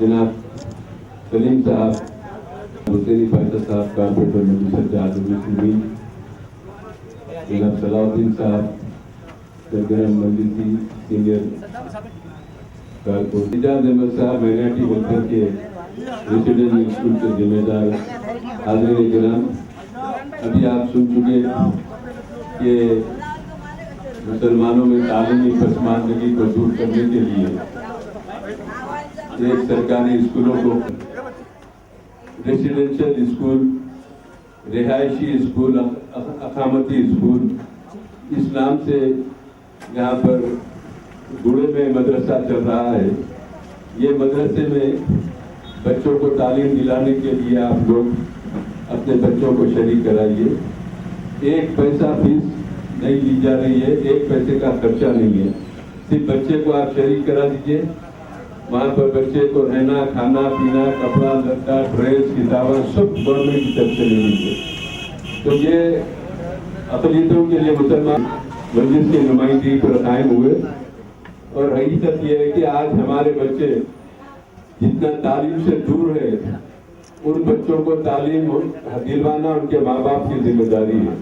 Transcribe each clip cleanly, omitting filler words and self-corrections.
जनाब सलीम साहब, हुसैनी फायदा साहब, कारपोरेटर मजलिस मुस्लिमीन, जनाब सलाउद्दीन साहब, सरगर्म मजलिसी सीनियर कारपोरेटर, इजाज अहमद साहब, माइनॉरिटी वेलफेयर के रेसिडेंशियल स्कूल के जिम्मेदार हाज़रीन किराम, अभी आप सुन चुके कि मुसलमानों में तालीमी पसमानदगी को दूर करने के लिए एक सरकारी स्कूलों को रेसिडेंशियल स्कूल, रिहायशी स्कूल, अकामती स्कूल, इस नाम से यहाँ पर गुड़े में मदरसा चल रहा है। ये मदरसे में बच्चों को तालीम दिलाने के लिए आप लोग अपने बच्चों को शरीक कराइए। एक पैसा फीस नहीं ली जा रही है, एक पैसे का खर्चा नहीं है, सिर्फ बच्चे को आप शरीक करा दीजिए। वहाँ पर बच्चे को रहना, खाना पीना, कपड़ा लत्ता, ड्रेस, किताबें सब गवर्नमेंट की तरफ से ले लीजिए। तो ये अक़लियतों के लिए मुसलमान मजलिस की नुमाइंदगी पर कायम हुए। और हकीकत ये है कि आज हमारे बच्चे जितना तालीम से दूर है, उन बच्चों को तालीम दिलवाना उनके माँ बाप की जिम्मेदारी है।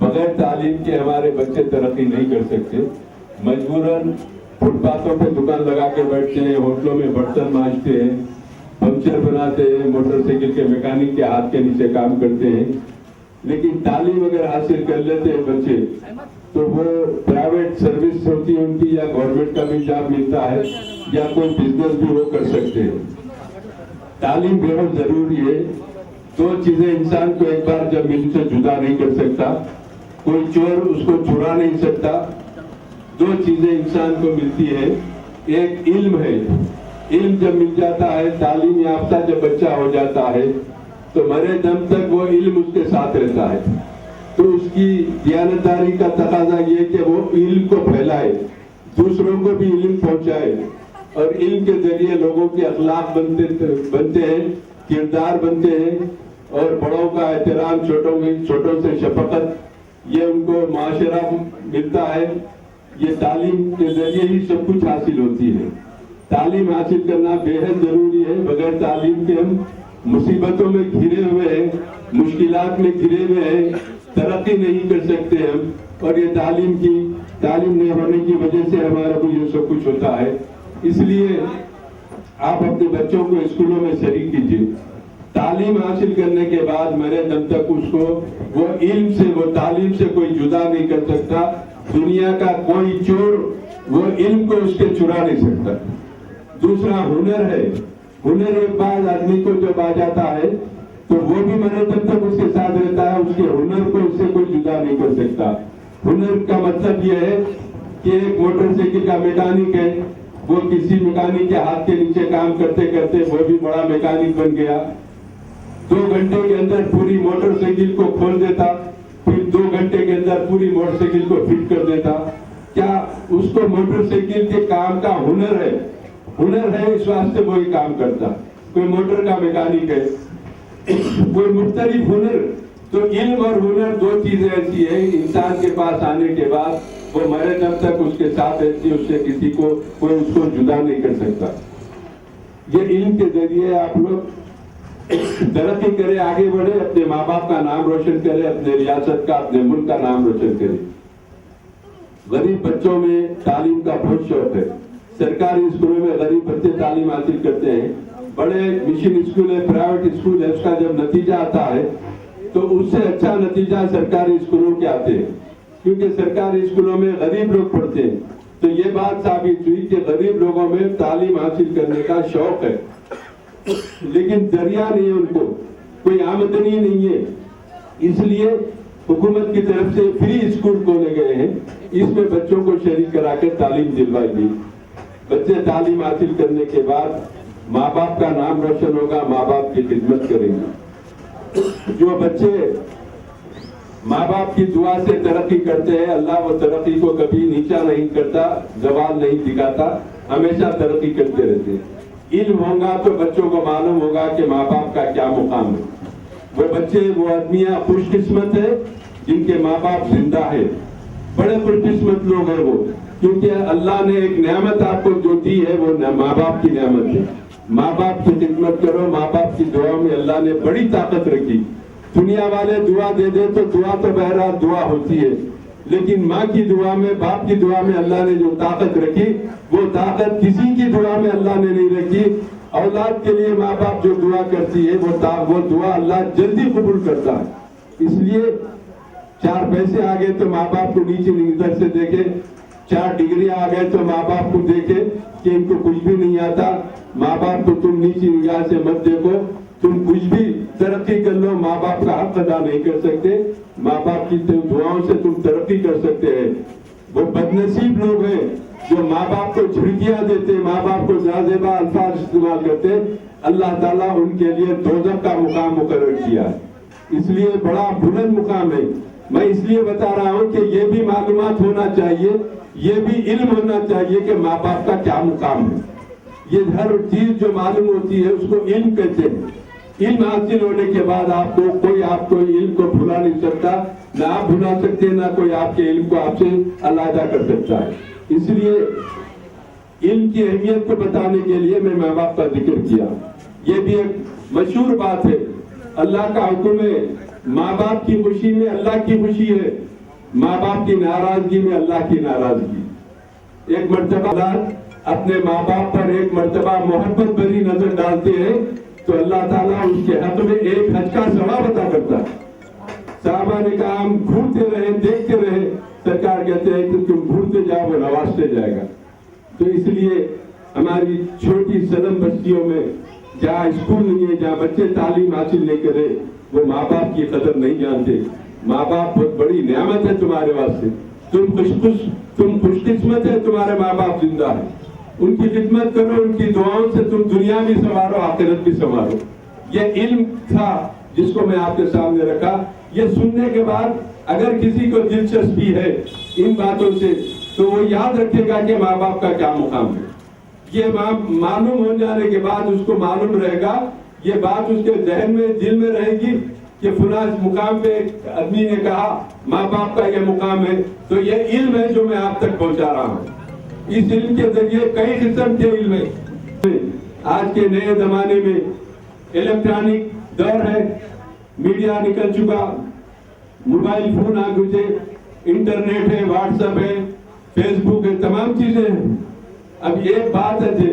बगैर तालीम के हमारे बच्चे तरक्की नहीं कर सकते। मजबूरन फुटपाथों पे दुकान लगा के बैठते हैं, होटलों में बर्तन मांजते हैं, पंक्चर बनाते हैं, मोटरसाइकिल के मैकेनिक के हाथ के नीचे काम करते हैं। लेकिन तालीम अगर हासिल कर लेते हैं बच्चे, तो वो प्राइवेट सर्विस होती है उनकी, या गवर्नमेंट का भी जॉब मिलता है, या कोई बिजनेस भी वो कर सकते हैं। तालीम बहुत जरूरी है। दो चीजें इंसान को एक बार जब मिल से जुदा नहीं कर सकता, कोई चोर उसको चुरा नहीं सकता। दो चीजें इंसान को मिलती है, एक इल्म है, इल्म जब मिल जाता है, तालीम याफ्ता जब बच्चा हो जाता है, तो मरे दम तक वो इल्म उसके साथ रहता है। तो उसकी दियानतदारी का तकाजा ये कि वो इल्म को फैलाए, दूसरों को भी इल्म पहुंचाए, और इल्म के जरिए लोगों के अखलाक बनते हैं, किरदार बनते हैं, और बड़ों का एहतराम, छोटों से शफकत, ये उनको माशरा मिलता है। ये तालीम के जरिए ही सब कुछ हासिल होती है। तालीम हासिल करना बेहद जरूरी है। बगैर तालीम के हम मुसीबतों में घिरे हुए हैं, मुश्किलात में घिरे हुए हैं, तरक्की नहीं कर सकते हम। और ये तालीम नहीं होने की वजह से हमारा को ये सब कुछ होता है। इसलिए आप अपने बच्चों को स्कूलों में शरीक कीजिए। तालीम हासिल करने के बाद मरे दम तक उसको वो इल्म से, वो तालीम से कोई जुदा नहीं कर सकता। दुनिया का कोई चोर वो इल्म को उसके चुरा नहीं सकता। दूसरा हुनर है। हुनर एक बार आदमी को जब आ जाता है, तो वो भी मरे दम तक उसके साथ रहता है। उसके हुनर को उससे कोई जुदा नहीं कर सकता। हुनर का मतलब यह है कि एक मोटरसाइकिल का मैकेनिक है, वो किसी मैकेनिक के हाथ के नीचे काम करते करते वो भी बड़ा मैकेनिक बन गया। 2 घंटे के अंदर पूरी मोटरसाइकिल को खोल देता, फिर 2 घंटे के अंदर पूरी मोटरसाइकिल को फिट कर देता। क्या उसको मोटरसाइकिल के काम का हुनर है? हुनर है, इस वास्ते वो ही काम करता। कोई मोटर का मैकेनिक है, कोई मुख्तलिफ हुनर। तो इल्म और हुनर दो चीजें ऐसी है, इंसान के पास आने के बाद वो मरे दम तक उसके साथ रहती है, उससे किसी को कोई उसको जुदा नहीं कर सकता। ये इल्म के जरिए आप लोग तरक्की करें, आगे बढ़े, अपने माँ बाप का नाम रोशन करें, अपने रियासत का, अपने मुल्क का नाम रोशन करें। गरीब बच्चों में तालीम का बहुत शौक है। सरकारी स्कूलों में गरीब बच्चे तालीम हासिल करते हैं। बड़े मिशन स्कूल है, प्राइवेट स्कूल है, उसका जब नतीजा आता है तो उससे अच्छा नतीजा सरकारी स्कूलों के आते हैं, क्योंकि सरकारी स्कूलों में गरीब लोग पढ़ते हैं। तो ये बात साबित हुई कि गरीब लोगों में तालीम हासिल करने का शौक है, लेकिन जरिया नहीं है, उनको कोई आमदनी नहीं है। इसलिए हुकूमत की तरफ से फ्री स्कूल खोले गए हैं। इसमें बच्चों को शरीक कराकर तालीम दिलवाई गई। बच्चे तालीम हासिल करने के बाद माँ बाप का नाम रोशन होगा, माँ बाप की खिदमत करेंगे। जो बच्चे माँ बाप की दुआ से तरक्की करते हैं, अल्लाह वो तरक्की को कभी नीचा नहीं करता, जवाल नहीं दिखाता, हमेशा तरक्की करते रहते हैं। इल्म होगा तो बच्चों को मालूम होगा कि माँ बाप का क्या मुकाम है। वो बच्चे, वो आदमियां खुशकिस्मत है जिनके माँ बाप जिंदा है। बड़े खुशकिस्मत लोग हैं वो, क्योंकि अल्लाह ने एक नेमत आपको जो दी है वो माँ बाप की नेमत है। माँ बाप की खिदमत करो। माँ बाप की दुआ में अल्लाह ने बड़ी ताकत रखी। दुनिया वाले दुआ दे दे तो दुआ तो बहरहाल दुआ होती है, लेकिन माँ की दुआ में, बाप की दुआ में अल्लाह ने जो ताकत रखी, वो ताकत किसी की दुआ में अल्लाह ने नहीं रखी। औलाद के लिए माँ बाप जो दुआ करती है वो दुआ अल्लाह जल्दी कबूल करता है। इसलिए 4 पैसे आ गए तो माँ बाप को नीचे नजर से देखे, 4 डिग्री आ गए तो माँ बाप को देखे कि इनको कुछ भी नहीं आता। माँ बाप को तुम नीची निगाह से मत देखो, तुम कुछ भी तरक्की कर लो, माँ बाप का हक अदा नहीं कर सकते। माँ बाप की दुआओं से तुम तरक्की कर सकते हैं। वो बदनसीब लोग हैं जो माँ बाप को झिड़कियां देते, माँ बाप को नाजेबा अल्फाज इस्तेमाल करते, अल्लाह ताला उनके लिए दोज़ख का मुकाम मुकर्रर किया है। इसलिए बड़ा बुलंद मुकाम है। मैं इसलिए बता रहा हूँ कि ये भी मालूमात होना चाहिए, ये भी इल्म होना चाहिए कि माँ बाप का क्या मुकाम है। ये हर चीज जो मालूम होती है उसको इल्म कहते हैं। इल्म हासिल होने के बाद कोई आपको इल्म को भुला नहीं सकता, ना आप भुला सकते, ना कोई आपके इल्म को आपसे अलहदा कर सकता है। इसलिए इल्म की अहमियत को बताने के लिए मैं माँ बाप का जिक्र किया। ये भी एक मशहूर बात है, अल्लाह का हुक्म है, माँ बाप की खुशी में अल्लाह की खुशी है, माँ बाप की नाराजगी में अल्लाह की नाराजगी। एक मर्तबा अपने माँ बाप पर एक मर्तबा मोहब्बत भरी नजर डालते हैं तो अल्लाह ताला उसके हक में एक हज का सवाब अता करता है। साहबा ने कहा हम घूरते रहे, देखते रहे, सरकार कहते हैं कि तुम घूरते जाओ वो नवाजते जाएगा। तो इसलिए हमारी छोटी सनम बस्तियों में जहाँ स्कूल नहीं है, जहाँ बच्चे तालीम हासिल नहीं करे, वो माँ बाप की कदर नहीं जानते। माँ बाप बहुत बड़ी नेमत है तुम्हारे वास्ते, तुम खुशकिस्मत है, तुम्हारे माँ बाप जिंदा है। उनकी खिदमत करो, उनकी दुआओं से तुम दुनिया भी संवारो, आखिरत भी संवारो। ये इल्म था जिसको मैं आपके सामने रखा। ये सुनने के बाद अगर किसी को दिलचस्पी है इन बातों से तो वो याद रखेगा कि माँ बाप का क्या मुकाम है। ये मालूम हो जाने के बाद उसको मालूम रहेगा, ये बात उसके जहन में, दिल में रहेगी कि फुला मुकाम पे आदमी ने कहा माँ बाप का ये मुकाम है। तो ये इल्म है जो मैं आप तक पहुंचा रहा हूँ। इस इल्म के जरिए कई किस्म के इल्म है। आज के नए जमाने में इलेक्ट्रॉनिक दौर है, मीडिया निकल चुका, मोबाइल फोन आ गए, इंटरनेट है, व्हाट्सएप है, फेसबुक है, तमाम चीजें हैं। अब एक बात है,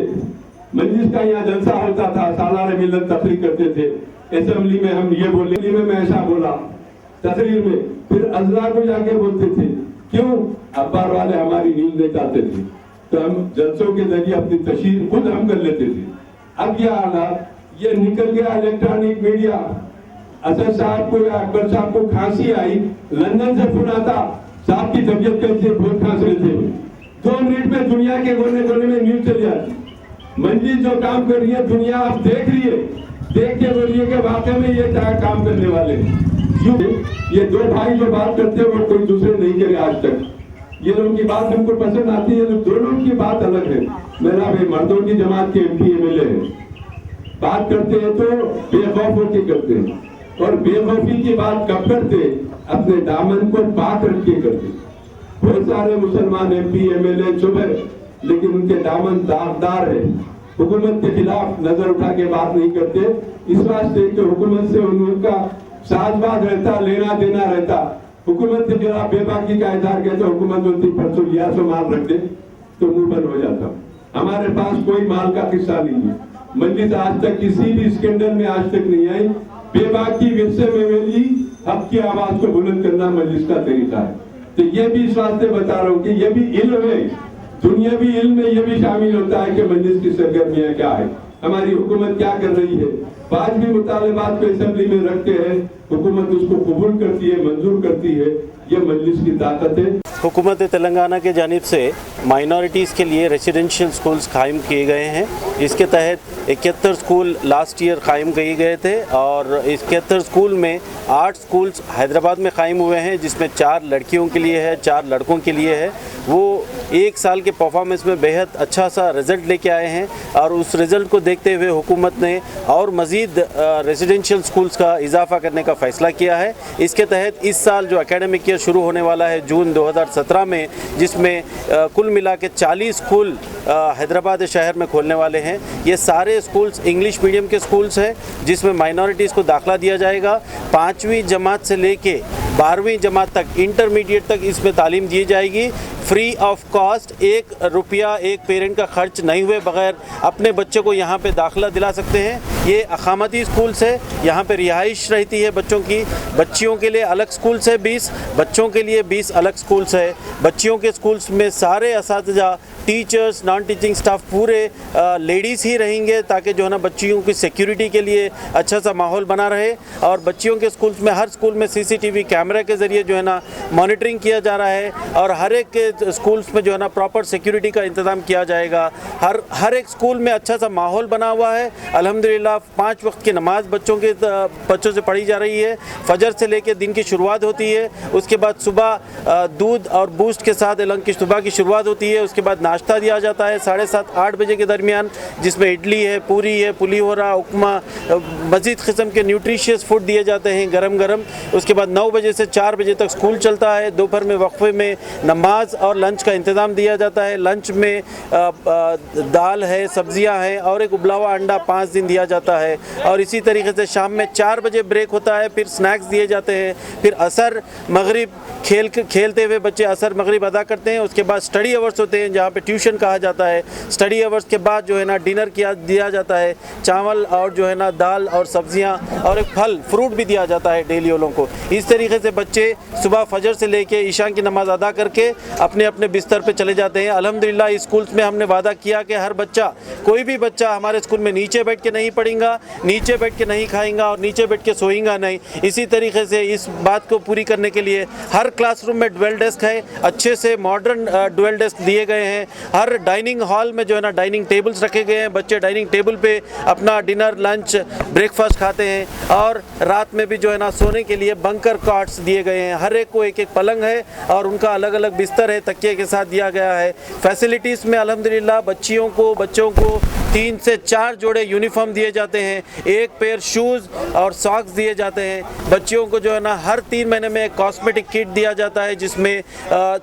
मजलिस का यहाँ जलसा होता था, सालाना मिलन तकरीर करते थे, असेंबली में हम ये बोले, में मैं ऐसा बोला तकरीर में, फिर अजला को जाके बोलते थे। क्यों? अखबार वाले हमारी नींद नहीं चाहते थे, तो हम जलसों के जरिए अपनी तशहीर खुद हम कर लेते थे। अब यह हालात, ये निकल गया इलेक्ट्रॉनिक मीडिया। असद साहब को या अकबर साहब को खांसी आई, लंदन से फोन आता, साहब की तबीयत कैसी है, बहुत खांस रहे थे। 2 मिनट में दुनिया के कोने कोने में न्यूज चली जाती। मंजिल जो काम कर रही है दुनिया आप देख रही है, देख के बोलिए कि वाकई में ये क्या काम करने वाले हैं। ये 2 भाई जो बात करते हैं वो कोई दूसरे नहीं करे आज तक। ये लोगों की बात हमको पसंद आती है, दोनों की बात अलग है। मेरा भाई मर्दों की जमात के MP MLA है, बात करते हैं तो बेखौफ होकर करते हैं, और बेखौफी की बात कब करते? अपने दामन को पाक रख के करते। बहुत सारे मुसलमान MP MLA चुप है, लेकिन उनके दामन दागदार है, हुकूमत के खिलाफ नजर उठा के बात नहीं करते। इस वास्ते कि हुकूमत से उनका साजबाज रहता, लेना देना रहता। हुकूमत के जरा बेबाकी का इजहार कहते, हुकूमत बोलती परसों लिया सो माल रख दे, तो मुंह बंद हो जाता। हमारे पास कोई माल का किस्सा नहीं है। मजलिस आज तक किसी भी स्कैंडल में आज तक नहीं आई। बेबाकी विरसे में मिली, हक की आवाज को बुलंद करना मजलिस का तरीका है। तो ये भी इस वास्ते बता रहा हूँ कि ये भी इल्म है, दुनिया भी इल्म में ये भी शामिल होता है कि मजलिस की सरगर्मियाँ क्या है, हमारी हुकूमत क्या कर रही है। आज भी मुतालिबात को असेंबली में रखते हैं, हुकूमत उसको कबूल करती है, मंजूर करती है। ये मजलिस की ताकत है। हुकूमत तेलंगाना के जानिब से माइनॉरिटीज़ के लिए रेसिडेंशियल स्कूल्स कायम किए गए हैं। इसके तहत 71 स्कूल लास्ट ईयर कायम किए गए थे, और इस 71 स्कूल में 8 स्कूल्स हैदराबाद में कायम हुए हैं, जिसमें 4 लड़कियों के लिए है, 4 लड़कों के लिए है। वो 1 साल के परफॉर्मेंस में बेहद अच्छा सा रिज़ल्ट लेके आए हैं, और उस रिज़ल्ट को देखते हुए हुकूमत ने और मज़ीद रेसिडेंशियल स्कूल्स का इजाफा करने का फ़ैसला किया है। इसके तहत इस साल जो एकेडमिक ईयर शुरू होने वाला है जून 2017 में, जिसमें कुल मिला के 40 स्कूल हैदराबाद शहर में खोलने वाले हैं। ये सारे सारे स्कूल्स इंग्लिश मीडियम के स्कूल्स हैं जिसमें माइनॉरिटीज़ को दाखिला दिया जाएगा। 5वीं जमात से लेके 12वीं जमात तक, इंटरमीडिएट तक इसमें तालीम दी जाएगी। फ्री ऑफ कॉस्ट, 1 रुपया एक पेरेंट का खर्च नहीं हुए बगैर अपने बच्चे को यहाँ पे दाखिला दिला सकते हैं। ये अकामती स्कूल्स है, यहाँ पे रिहाइश रहती है बच्चों की। बच्चियों के लिए अलग स्कूल्स है 20, बच्चों के लिए 20 अलग स्कूल्स है। बच्चियों के स्कूल्स में सारे असातिज़ा, टीचर्स, नॉन टीचिंग स्टाफ पूरे लेडीज़ ही रहेंगे ताकि जो है ना बच्चियों की सिक्योरिटी के लिए अच्छा सा माहौल बना रहे। और बच्चियों के स्कूल्स में, हर स्कूल में CCTV कैमरा के ज़रिए जो है ना मॉनिटरिंग किया जा रहा है और हर एक के स्कूल्स में जो है ना प्रॉपर सिक्योरिटी का इंतज़ाम किया जाएगा। हर एक स्कूल में अच्छा सा माहौल बना हुआ है। अल्हम्दुलिल्लाह 5 वक्त की नमाज़ बच्चों से पढ़ी जा रही है। फजर से लेकर दिन की शुरुआत होती है, उसके बाद सुबह दूध और बूस्ट के साथ एलंग की सुबह की शुरुआत होती है। उसके बाद नाश्ता दिया जाता है 7:30-8 बजे के दरमियान, जिसमें इडली है, पूरी है, पुलीहोरा, उपमा, मज़ीद किस्म के न्यूट्रिशियस फूड दिए जाते हैं गरम गरम। उसके बाद 9 बजे से 4 बजे तक स्कूल चलता है। दोपहर में वक्फे में नमाज और लंच का इंतज़ाम दिया जाता है। लंच में दाल है, सब्जियां हैं और एक उबला हुआ अंडा 5 दिन दिया जाता है। और इसी तरीके से शाम में 4 बजे ब्रेक होता है, फिर स्नैक्स दिए जाते हैं। फिर असर मगरिब खेलते हुए बच्चे असर मगरिब अदा करते हैं। उसके बाद स्टडी आवर्स होते हैं जहाँ पे ट्यूशन कहा जाता है। स्टडी आवर्स के बाद जो है ना डिनर दिया जाता है, चावल और जो है ना दाल और सब्जियां और एक फल फ्रूट भी दिया जाता है डेली वालों को। इस तरीके से बच्चे सुबह फजर से लेके ईशा की नमाज अदा करके अपने अपने बिस्तर पे चले जाते हैं। अल्हम्दुलिल्लाह इस स्कूल्स में हमने वादा किया कि हर बच्चा, कोई भी बच्चा हमारे स्कूल में नीचे बैठ के नहीं पढ़ेगा, नीचे बैठ के नहीं खाएगा और नीचे बैठ के सोएगा नहीं। इसी तरीके से इस बात को पूरी करने के लिए हर क्लासरूम में डुअल डेस्क है, अच्छे से मॉडर्न डुअल डेस्क दिए गए हैं। हर डाइनिंग हॉल में जो है ना डाइनिंग टेबल्स रखे गए हैं। बच्चे डाइनिंग टेबल पे अपना डिनर, लंच, ब्रेकफास्ट खाते हैं। और रात में भी जो है ना सोने के लिए बंकर कॉट्स दिए गए हैं। हर एक को एक पलंग है और उनका अलग अलग बिस्तर है, तकिए के साथ दिया गया है। फैसिलिटीज़ में अल्हम्दुलिल्लाह बच्चों को 3 से 4 जोड़े यूनिफॉर्म दिए जाते हैं, 1 पेयर शूज़ और सॉक्स दिए जाते हैं। बच्चियों को जो है ना हर 3 महीने में एक कॉस्मेटिक किट दिया जाता है जिसमें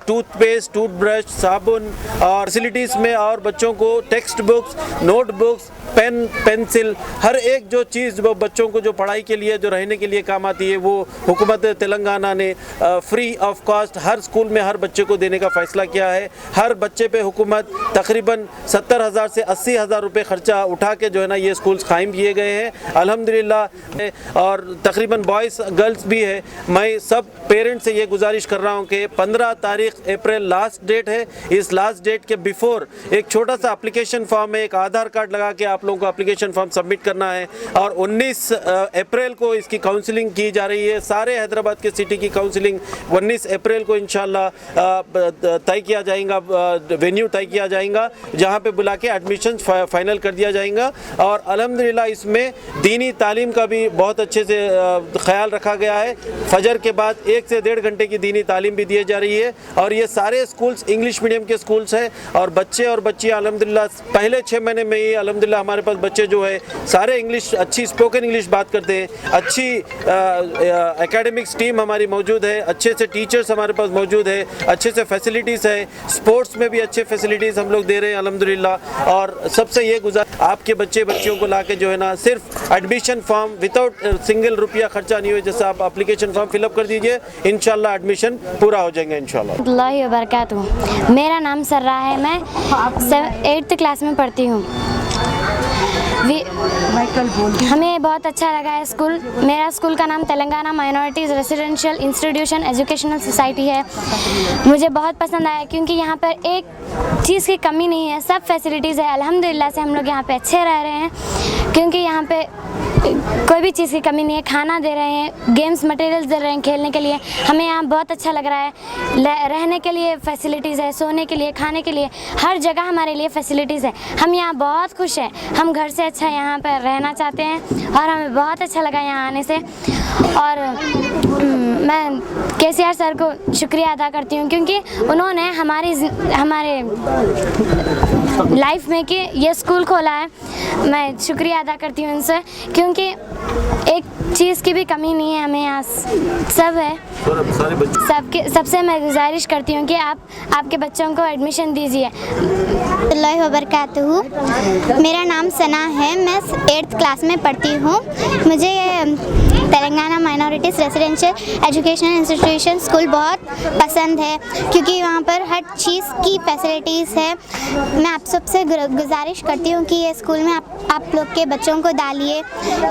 टूथपेस्ट, टूथब्रश, साबुन और फैसिलिटीज़ में। और बच्चों को textbooks, notebooks, pen, pencil, हर एक जो चीज़ वो बच्चों को जो पढ़ाई के लिए, जो रहने के लिए काम आती है, वो हुकूमत तेलंगाना ने free of cost her school में हर बच्चे को देने का फ़ैसला किया है। हर बच्चे पे हुकूमत तकरीबन 70,000 से 80,000 रुपये ख़र्चा उठा के जो है ना ये स्कूल्स कायम किए गए हैं अल्हम्दुलिल्लाह। और तकरीबन बॉयज़ गर्ल्स भी है। मैं सब पेरेंट्स से ये गुजारिश कर रहा हूँ कि 15 तारीख अप्रैल लास्ट डेट है। इस लास्ट डेट के बिफोर एक छोटा सा एप्लीकेशन फॉर्म में एक आधार कार्ड लगा के आप लोगों को एप्लीकेशन फॉर्म सबमिट करना है। और 19 अप्रैल को इसकी काउंसलिंग की जा रही है। सारे हैदराबाद के सिटी की काउंसलिंग 19 अप्रैल को इंशाल्लाह तय किया जाएगा, वेन्यू तय किया जाएगा जहाँ पे बुला के एडमिशन फाइनल कर दिया जाएगा। और अल्हम्दुलिल्लाह इसमें दीनी तालीम का भी बहुत अच्छे से ख्याल रखा गया है। फजर के बाद 1 से 1.5 घंटे की दीनी तालीम भी दी जा रही है। और ये सारे स्कूल्स इंग्लिश मीडियम के स्कूल्स हैं। और बच्चे और बच्चियाँ अल्हम्दुलिल्लाह पहले 6 महीने में ही अल्हम्दुलिल्लाह हमारे पास बच्चे जो है सारे इंग्लिश, अच्छी स्पोकन इंग्लिश बात करते हैं। अच्छी एकेडमिक्स टीम हमारी मौजूद है, अच्छे से टीचर्स हमारे पास मौजूद है, अच्छे से फैसिलिटीज़ है। स्पोर्ट्स में भी अच्छे फैसिलिटीज़ हम लोग दे रहे हैं अल्हम्दुलिल्लाह। और सबसे ये आपके बच्चियों को ला के जो है ना सिर्फ एडमिशन फॉर्म विदाउट सिंगल रुपया खर्चा नहीं हुए, जैसे आप एप्लीकेशन फॉर्म फिलअप कर दीजिए, इंशाल्लाह एडमिशन पूरा हो जाएगा इंशाल्लाह। मेरा नाम सर्रा है, मैं 8th क्लास में पढ़ती हूँ। हमें बहुत अच्छा लगा है स्कूल। मेरा स्कूल का नाम Telangana minorities residential institution educational society है। मुझे बहुत पसंद आया क्योंकि यहाँ पर एक चीज़ की कमी नहीं है, सब फैसिलिटीज़ है। अल्हम्दुलिल्लाह से हम लोग यहाँ पे अच्छे रह रहे हैं क्योंकि यहाँ पे कोई भी चीज़ की कमी नहीं है। खाना दे रहे हैं, गेम्स मटेरियल्स दे रहे हैं खेलने के लिए। हमें यहाँ बहुत अच्छा लग रहा है। रहने के लिए फैसिलिटीज़ है, सोने के लिए, खाने के लिए, हर जगह हमारे लिए फैसिलिटीज़ है। हम यहाँ बहुत खुश हैं। हम घर से अच्छा यहाँ पर रहना चाहते हैं और हमें बहुत अच्छा लगा यहाँ आने से। और मैं KCR सर को शुक्रिया अदा करती हूँ क्योंकि उन्होंने हमारे लाइफ में कि ये स्कूल खोला है। मैं शुक्रिया अदा करती हूँ उनसे, क्योंकि एक चीज़ की भी कमी नहीं है, हमें यहाँ सब है। सारे बच्चे सबसे मैं गुजारिश करती हूँ कि आप आपके बच्चों को एडमिशन दीजिए। अल्लाह वबरकातुहू। मेरा नाम सना है, मैं 8th क्लास में पढ़ती हूँ। मुझे Telangana minorities residential educational institution school बहुत पसंद है, क्योंकि वहाँ पर हर चीज़ की फैसिलिटीज़ है। मैं आप सबसे गुजारिश करती हूँ कि ये स्कूल में आप लोग के बच्चों को डालिए।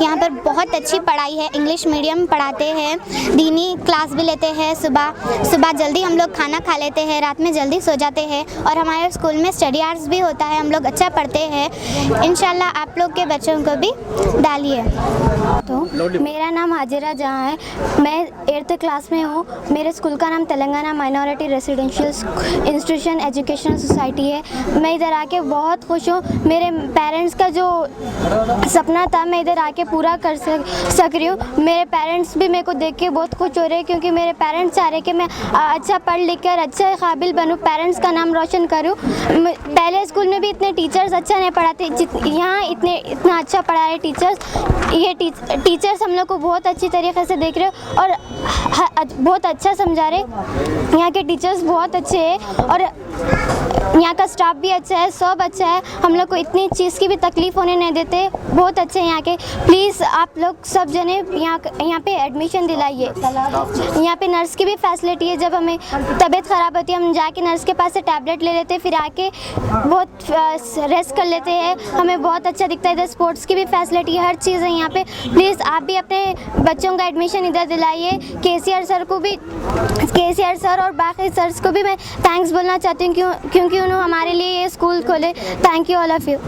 यहाँ पर बहुत अच्छी पढ़ाई है, इंग्लिश मीडियम पढ़ाते हैं, दीनी क्लास भी लेते हैं। सुबह जल्दी हम लोग खाना खा लेते हैं, रात में जल्दी सो जाते हैं, और हमारे स्कूल में स्टडी आवर्स भी होता है, हम लोग अच्छा पढ़ते हैं। इंशाल्लाह आप लोग के बच्चों को भी डालिए। तो मेरा नाम हाजिरा जहाँ है, मैं 8th क्लास में हूँ। मेरे स्कूल का नाम Telangana minority residential institution educational society है। मैं इधर आके बहुत खुश हूँ। मेरे पेरेंट्स का जो सपना था मैं इधर आके पूरा कर सक रही हूँ। मेरे पेरेंट्स भी मेरे को देख के बहुत खुश हो रहे हैं, क्योंकि मेरे पेरेंट्स चाह रहे कि मैं अच्छा पढ़ लिख कर अच्छा काबिल बनूँ, पेरेंट्स का नाम रोशन करूँ। पहले स्कूल में भी इतने टीचर्स अच्छा नहीं पढ़ाते, यहाँ इतना अच्छा पढ़ा रहे टीचर्स। ये टीचर्स हम लोग को बहुत अच्छी तरीके से देख रहे हो और बहुत अच्छा समझा रहे। यहाँ के टीचर्स बहुत अच्छे हैं और यहाँ का स्टाफ भी अच्छा है, सब अच्छा है। हम लोग को इतनी चीज़ की भी तकलीफ़ होने नहीं देते, बहुत अच्छे हैं यहाँ के। प्लीज़ आप लोग सब जने यहाँ पे एडमिशन दिलाइए। यहाँ पे नर्स की भी फैसिलिटी है, जब हमें तबीयत ख़राब होती है हम जाके नर्स के पास से टैबलेट ले लेते हैं, फिर आके बहुत रेस्ट कर लेते हैं, हमें बहुत अच्छा दिखता है। इधर स्पोर्ट्स की भी फैसिलिटी है, हर चीज़ है यहाँ पे। प्लीज़ आप भी अपने बच्चों का एडमिशन इधर दिलाइए। केसीआर सर और बाकी सर्स को भी मैं थैंक्स बोलना चाहती हूँ, क्योंकि उन्होंने हमारे लिए ये स्कूल खोले। Thank you all of you.